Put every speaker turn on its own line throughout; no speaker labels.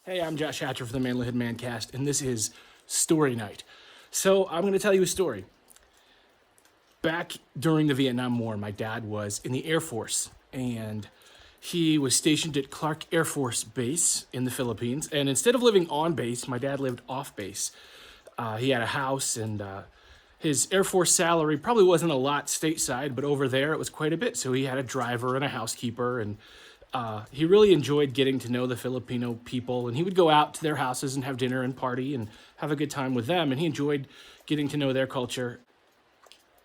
Hey, I'm Josh Hatcher for the Manlihood Mancast, and this is Story Night. So I'm going to tell you a story. Back during the Vietnam War, my dad was in the Air Force, and he was stationed at Clark Air Force Base in the Philippines. And instead of living on base, my dad lived off base. He had a house, and his Air Force salary probably wasn't a lot stateside, but over there it was quite a bit. So he had a driver and a housekeeper, and he really enjoyed getting to know the Filipino people. And he would go out to their houses and have dinner and party and have a good time with them. And he enjoyed getting to know their culture.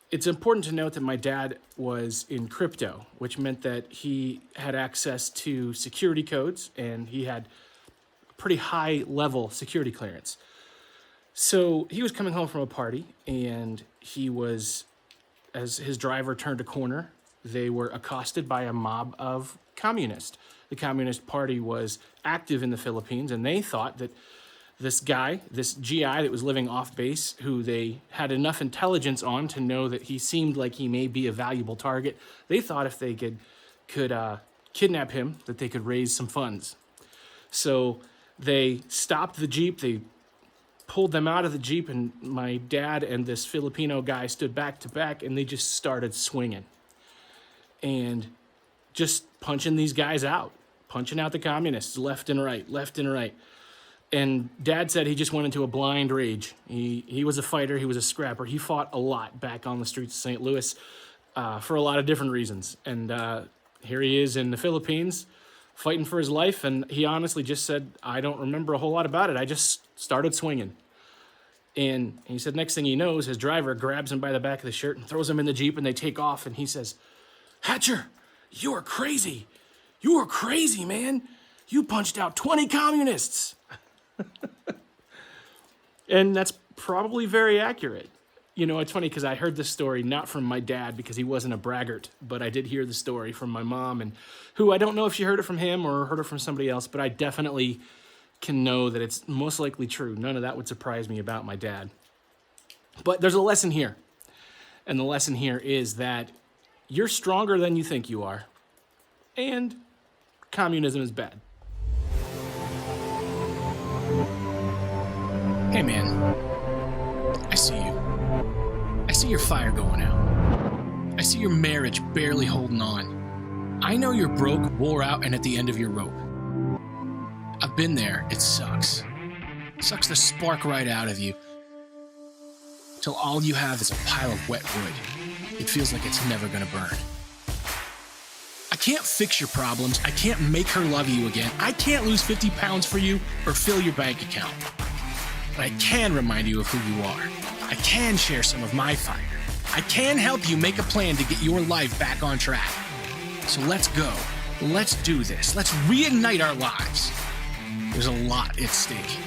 It's important to note that my dad was in crypto, which meant that he had access to security codes and he had pretty high level security clearance. So he was coming home from a party, and he was, as his driver turned a corner, they were accosted by a mob of communists. The Communist Party was active in the Philippines, and they thought that this guy, this GI that was living off base, who they had enough intelligence on to know that he seemed like he may be a valuable target, they thought if they could kidnap him, that they could raise some funds. So they stopped the Jeep, they pulled them out of the Jeep, and my dad and this Filipino guy stood back to back, and they just started swinging and just punching these guys out, punching out the communists left and right, left and right. And Dad said he just went into a blind rage. He was a fighter, he was a scrapper. He fought a lot back on the streets of St. Louis for a lot of different reasons. And here he is in the Philippines fighting for his life, and he honestly just said, I don't remember a whole lot about it. I just started swinging. And he said next thing he knows, his driver grabs him by the back of the shirt and throws him in the Jeep, and they take off, and he says, Hatcher, you are crazy. You are crazy, man. You punched out 20 communists. And that's probably very accurate. You know, it's funny because I heard this story not from my dad because he wasn't a braggart, but I did hear the story from my mom, and who I don't know if she heard it from him or heard it from somebody else, but I definitely can know that it's most likely true. None of that would surprise me about my dad. But there's a lesson here. And the lesson here is that you're stronger than you think you are. And communism is bad. Hey man, I see you. I see your fire going out. I see your marriage barely holding on. I know you're broke, wore out, and at the end of your rope. I've been there. It sucks. Sucks the spark right out of you. Till all you have is a pile of wet wood. It feels like it's never gonna burn. I can't fix your problems. I can't make her love you again. I can't lose 50 pounds for you or fill your bank account. But I can remind you of who you are. I can share some of my fire. I can help you make a plan to get your life back on track. So let's go. Let's do this. Let's reignite our lives. There's a lot at stake.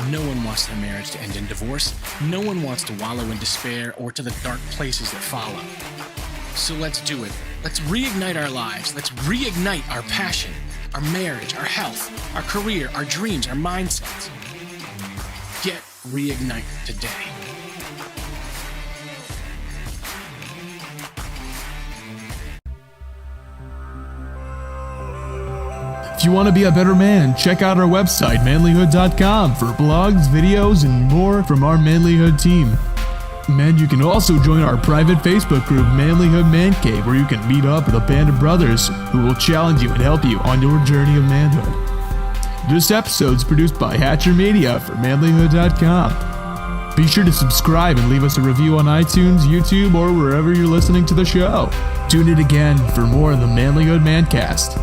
No one wants their marriage to end in divorce. No one wants to wallow in despair or to the dark places that follow. So let's do it. Let's reignite our lives. Let's reignite our passion, our marriage, our health, our career, our dreams, our mindsets. Get reignite today.
If you want to be a better man, check out our website, manlihood.com, for blogs, videos, and more from our Manlihood team. And you can also join our private Facebook group, Manlihood Man Cave, where you can meet up with a band of brothers who will challenge you and help you on your journey of manhood. This episode is produced by Hatcher Media for manlihood.com. Be sure to subscribe and leave us a review on iTunes, YouTube, or wherever you're listening to the show. Tune in again for more of the Manlihood Mancast.